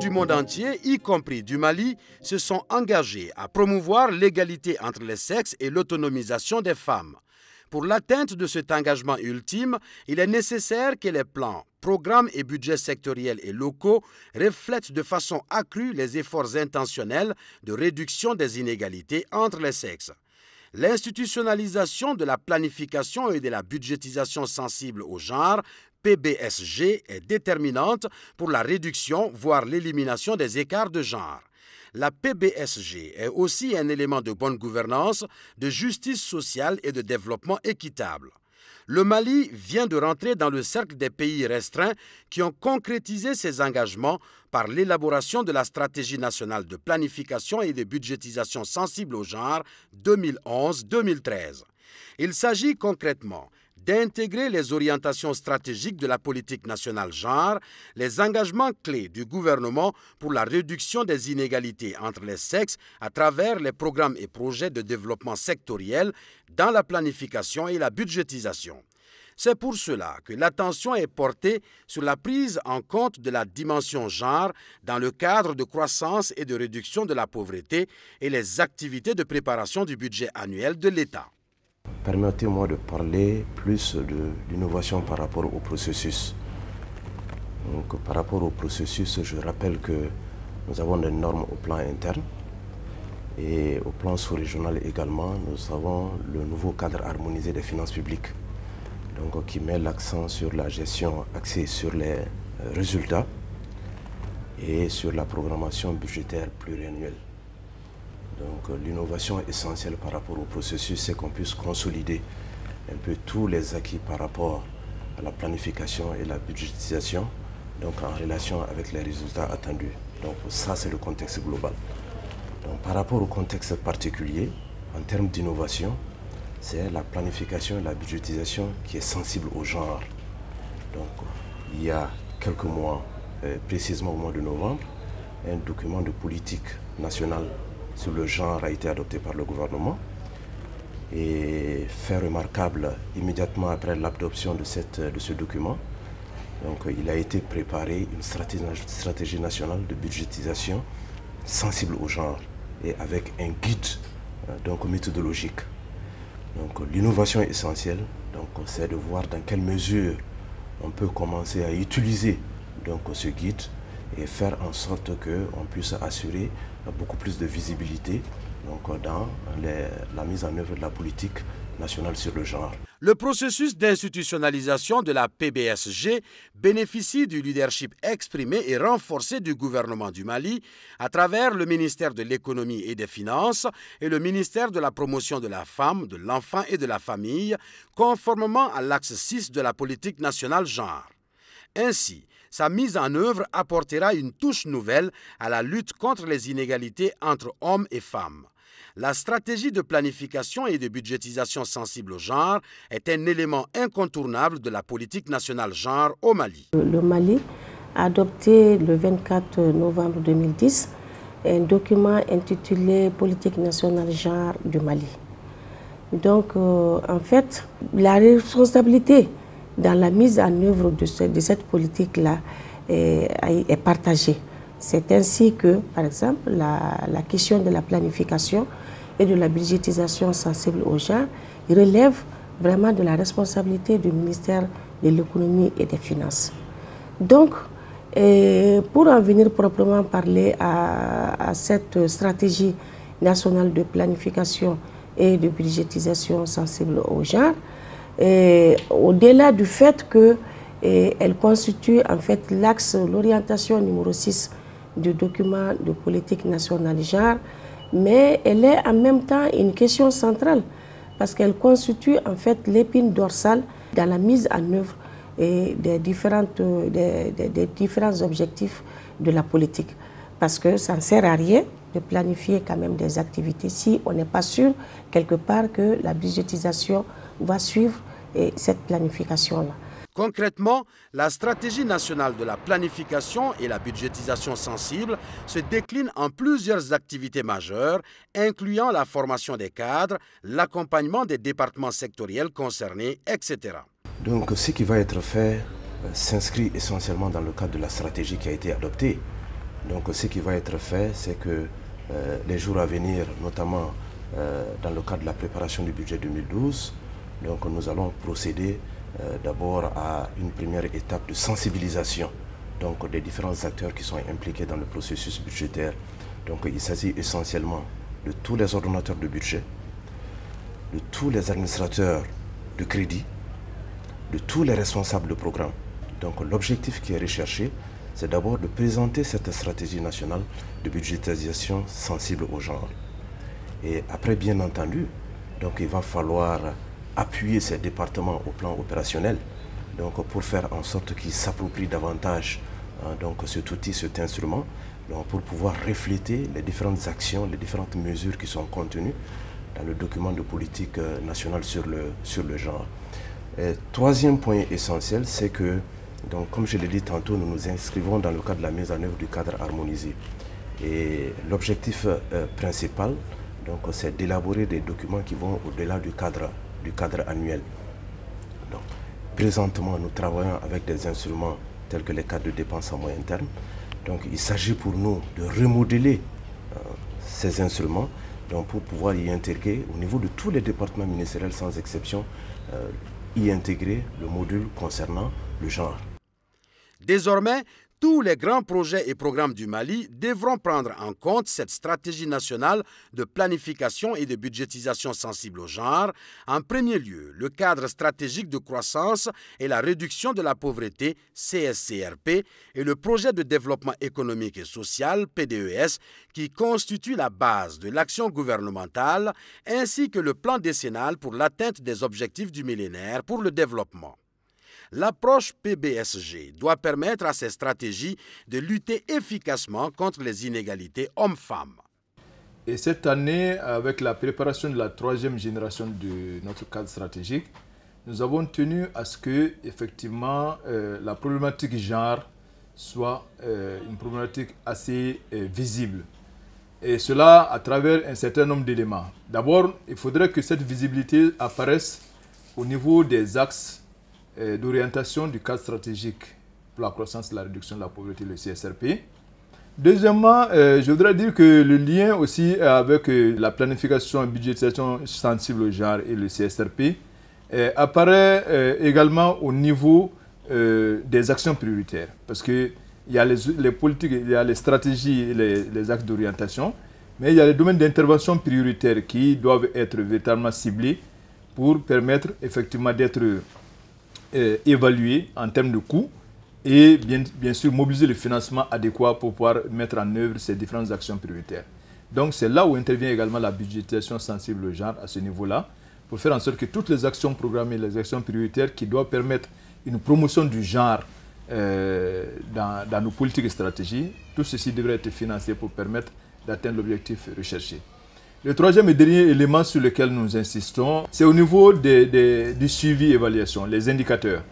du monde entier, y compris du Mali, se sont engagés à promouvoir l'égalité entre les sexes et l'autonomisation des femmes. Pour l'atteinte de cet engagement ultime, il est nécessaire que les plans, programmes et budgets sectoriels et locaux reflètent de façon accrue les efforts intentionnels de réduction des inégalités entre les sexes. L'institutionnalisation de la planification et de la budgétisation sensible au genre, PBSG, est déterminante pour la réduction, voire l'élimination des écarts de genre. La PBSG est aussi un élément de bonne gouvernance, de justice sociale et de développement équitable. Le Mali vient de rentrer dans le cercle des pays restreints qui ont concrétisé ces engagements par l'élaboration de la stratégie nationale de planification et de budgétisation sensible au genre 2011-2013. Il s'agit concrètement d'intégrer les orientations stratégiques de la politique nationale genre, les engagements clés du gouvernement pour la réduction des inégalités entre les sexes à travers les programmes et projets de développement sectoriel dans la planification et la budgétisation. C'est pour cela que l'attention est portée sur la prise en compte de la dimension genre dans le cadre de croissance et de réduction de la pauvreté et les activités de préparation du budget annuel de l'État. Permettez-moi de parler plus d'innovation par rapport au processus. Donc, par rapport au processus, je rappelle que nous avons des normes au plan interne et au plan sous-régional également, nous avons le nouveau cadre harmonisé des finances publiques, donc, qui met l'accent sur la gestion axée sur les résultats et sur la programmation budgétaire pluriannuelle. Donc l'innovation essentielle par rapport au processus, c'est qu'on puisse consolider un peu tous les acquis par rapport à la planification et la budgétisation, donc en relation avec les résultats attendus. Donc ça, c'est le contexte global. Donc par rapport au contexte particulier, en termes d'innovation, c'est la planification et la budgétisation qui est sensible au genre. Donc il y a quelques mois, précisément au mois de novembre, un document de politique nationale sur le genre a été adopté par le gouvernement. Et fait remarquable, immédiatement après l'adoption de ce document, donc, il a été préparé une stratégie nationale de budgétisation sensible au genre et avec un guide donc, méthodologique. Donc l'innovation essentielle, c'est de voir dans quelle mesure on peut commencer à utiliser donc, ce guide et faire en sorte qu'on puisse assurer beaucoup plus de visibilité donc, dans la mise en œuvre de la politique nationale sur le genre. Le processus d'institutionnalisation de la PBSG bénéficie du leadership exprimé et renforcé du gouvernement du Mali à travers le ministère de l'Économie et des Finances et le ministère de la Promotion de la Femme, de l'Enfant et de la Famille, conformément à l'axe 6 de la politique nationale genre. Ainsi, sa mise en œuvre apportera une touche nouvelle à la lutte contre les inégalités entre hommes et femmes. La stratégie de planification et de budgétisation sensible au genre est un élément incontournable de la politique nationale genre au Mali. Le Mali a adopté le 24 novembre 2010 un document intitulé « Politique nationale genre du Mali ». Donc, en fait, la responsabilité dans la mise en œuvre de cette politique-là est partagée. C'est ainsi que, par exemple, la question de la planification et de la budgétisation sensible au genre relève vraiment de la responsabilité du ministère de l'Économie et des Finances. Donc, pour en venir proprement parler à cette stratégie nationale de planification et de budgétisation sensible au genre, au-delà du fait qu'elle constitue en fait l'axe, l'orientation numéro 6 du document de politique nationale genre, mais elle est en même temps une question centrale parce qu'elle constitue en fait l'épine dorsale dans la mise en œuvre des différents objectifs de la politique. Parce que ça ne sert à rien de planifier quand même des activités si on n'est pas sûr quelque part que la budgétisation va suivre cette planification-là. Concrètement, la stratégie nationale de la planification et la budgétisation sensible se décline en plusieurs activités majeures, incluant la formation des cadres, l'accompagnement des départements sectoriels concernés, etc. Donc ce qui va être fait s'inscrit essentiellement dans le cadre de la stratégie qui a été adoptée. Donc ce qui va être fait, c'est que les jours à venir, notamment dans le cadre de la préparation du budget 2012, donc nous allons procéder d'abord à une première étape de sensibilisation donc, des différents acteurs qui sont impliqués dans le processus budgétaire. Donc il s'agit essentiellement de tous les ordonnateurs de budget, de tous les administrateurs de crédit, de tous les responsables de programme. Donc l'objectif qui est recherché, c'est d'abord de présenter cette stratégie nationale de budgétisation sensible au genre. Et après, bien entendu, donc il va falloir appuyer ces départements au plan opérationnel donc pour faire en sorte qu'ils s'approprient davantage donc cet outil, cet instrument, donc pour pouvoir refléter les différentes actions, les différentes mesures qui sont contenues dans le document de politique nationale sur le genre. Et troisième point essentiel, c'est que, donc, comme je l'ai dit tantôt, nous nous inscrivons dans le cadre de la mise en œuvre du cadre harmonisé. Et l'objectif principal, c'est d'élaborer des documents qui vont au-delà du cadre annuel. Donc, présentement, nous travaillons avec des instruments tels que les cadres de dépenses à moyen terme. Donc, il s'agit pour nous de remodeler ces instruments donc, pour pouvoir y intégrer au niveau de tous les départements ministériels sans exception, y intégrer le module concernant le genre. Désormais, tous les grands projets et programmes du Mali devront prendre en compte cette stratégie nationale de planification et de budgétisation sensible au genre. En premier lieu, le cadre stratégique de croissance et la réduction de la pauvreté, CSCRP, et le projet de développement économique et social, PDES, qui constitue la base de l'action gouvernementale, ainsi que le plan décennal pour l'atteinte des objectifs du millénaire pour le développement. L'approche PBSG doit permettre à ces stratégies de lutter efficacement contre les inégalités hommes-femmes. Et cette année, avec la préparation de la troisième génération de notre cadre stratégique, nous avons tenu à ce que, effectivement, la problématique genre soit une problématique assez visible. Et cela à travers un certain nombre d'éléments. D'abord, il faudrait que cette visibilité apparaisse au niveau des axes d'orientation du cadre stratégique pour la croissance et la réduction de la pauvreté, le CSRP. Deuxièmement, je voudrais dire que le lien aussi avec la planification et budgétisation sensible au genre et le CSRP apparaît également au niveau des actions prioritaires. Parce qu'il y a les politiques, il y a les stratégies et les axes d'orientation, mais il y a les domaines d'intervention prioritaires qui doivent être véritablement ciblés pour permettre effectivement d'être évaluer en termes de coûts et bien sûr mobiliser le financement adéquat pour pouvoir mettre en œuvre ces différentes actions prioritaires. Donc c'est là où intervient également la budgétisation sensible au genre à ce niveau-là, pour faire en sorte que toutes les actions programmées, les actions prioritaires qui doivent permettre une promotion du genre dans nos politiques et stratégies, tout ceci devrait être financé pour permettre d'atteindre l'objectif recherché. Le troisième et dernier élément sur lequel nous insistons, c'est au niveau du suivi et évaluation, les indicateurs.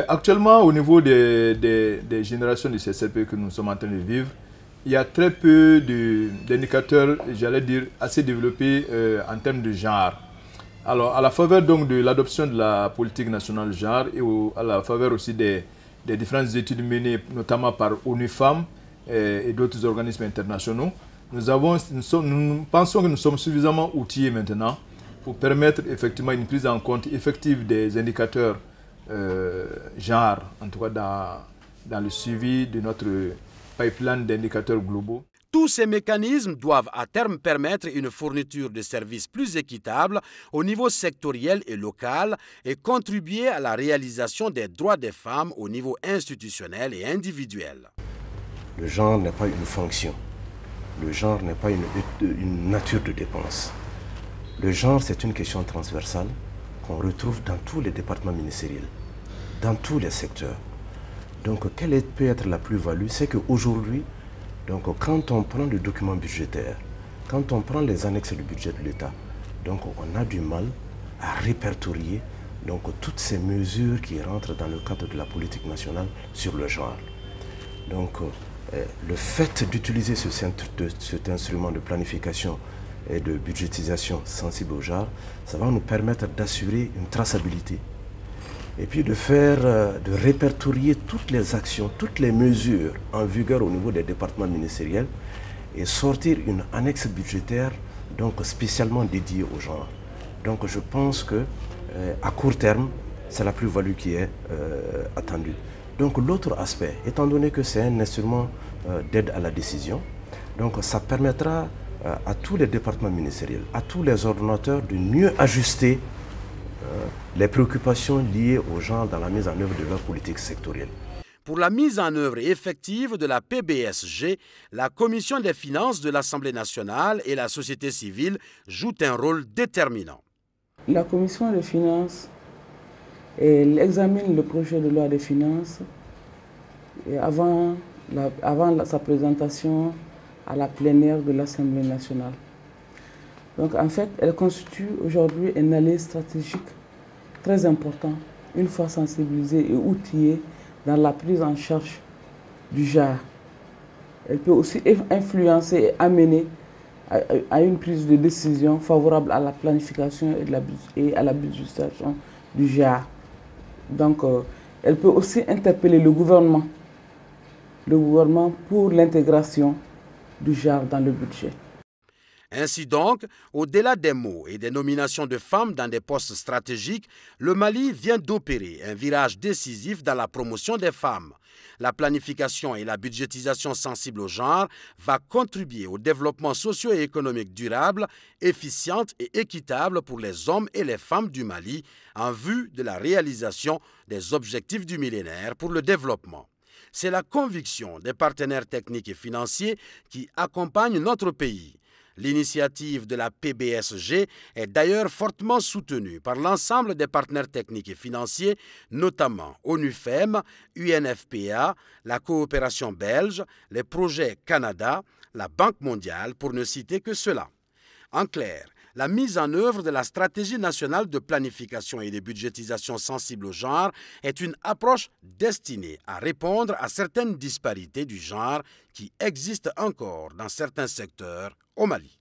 Actuellement, au niveau des générations de CSRP que nous sommes en train de vivre, il y a très peu d'indicateurs, j'allais dire, assez développés en termes de genre. Alors, à la faveur donc de l'adoption de la politique nationale genre et à la faveur aussi des différentes études menées, notamment par ONU Femmes et d'autres organismes internationaux, nous pensons que nous sommes suffisamment outillés maintenant pour permettre effectivement une prise en compte effective des indicateurs genre, en tout cas dans le suivi de notre pipeline d'indicateurs globaux. Tous ces mécanismes doivent à terme permettre une fourniture de services plus équitable au niveau sectoriel et local et contribuer à la réalisation des droits des femmes au niveau institutionnel et individuel. Le genre n'est pas une fonction. Le genre n'est pas une nature de dépense. Le genre, c'est une question transversale qu'on retrouve dans tous les départements ministériels, dans tous les secteurs. Donc, quelle peut être la plus-value? C'est qu'aujourd'hui, quand on prend le document budgétaire, quand on prend les annexes du budget de l'État, on a du mal à répertorier toutes ces mesures qui rentrent dans le cadre de la politique nationale sur le genre. Le fait d'utiliser cet instrument de planification et de budgétisation sensible au genre, ça va nous permettre d'assurer une traçabilité et puis de répertorier toutes les actions, toutes les mesures en vigueur au niveau des départements ministériels et sortir une annexe budgétaire donc spécialement dédiée au genre. Donc je pense que à court terme, c'est la plus-value qui est attendue. Donc l'autre aspect, étant donné que c'est un instrument d'aide à la décision, donc ça permettra à tous les départements ministériels, à tous les ordonnateurs de mieux ajuster les préoccupations liées au genre dans la mise en œuvre de leur politique sectorielle. Pour la mise en œuvre effective de la PBSG, la Commission des finances de l'Assemblée nationale et la société civile jouent un rôle déterminant. La Commission des finances examine le projet de loi des finances et avant sa présentation à la plénière de l'Assemblée nationale. Donc en fait, elle constitue aujourd'hui un allié stratégique très important, une fois sensibilisée et outillée dans la prise en charge du genre. Elle peut aussi influencer et amener à une prise de décision favorable à la planification et à la budgétisation du genre. Donc, elle peut aussi interpeller le gouvernement pour l'intégration du genre dans le budget. Ainsi donc, au-delà des mots et des nominations de femmes dans des postes stratégiques, le Mali vient d'opérer un virage décisif dans la promotion des femmes. La planification et la budgétisation sensible au genre va contribuer au développement socio-économique durable, efficiente et équitable pour les hommes et les femmes du Mali en vue de la réalisation des objectifs du millénaire pour le développement. C'est la conviction des partenaires techniques et financiers qui accompagnent notre pays. L'initiative de la PBSG est d'ailleurs fortement soutenue par l'ensemble des partenaires techniques et financiers, notamment ONU-FEM, UNFPA, la coopération belge, les projets Canada, la Banque mondiale, pour ne citer que cela. En clair, la mise en œuvre de la stratégie nationale de planification et de budgétisation sensible au genre est une approche destinée à répondre à certaines disparités du genre qui existent encore dans certains secteurs au Mali.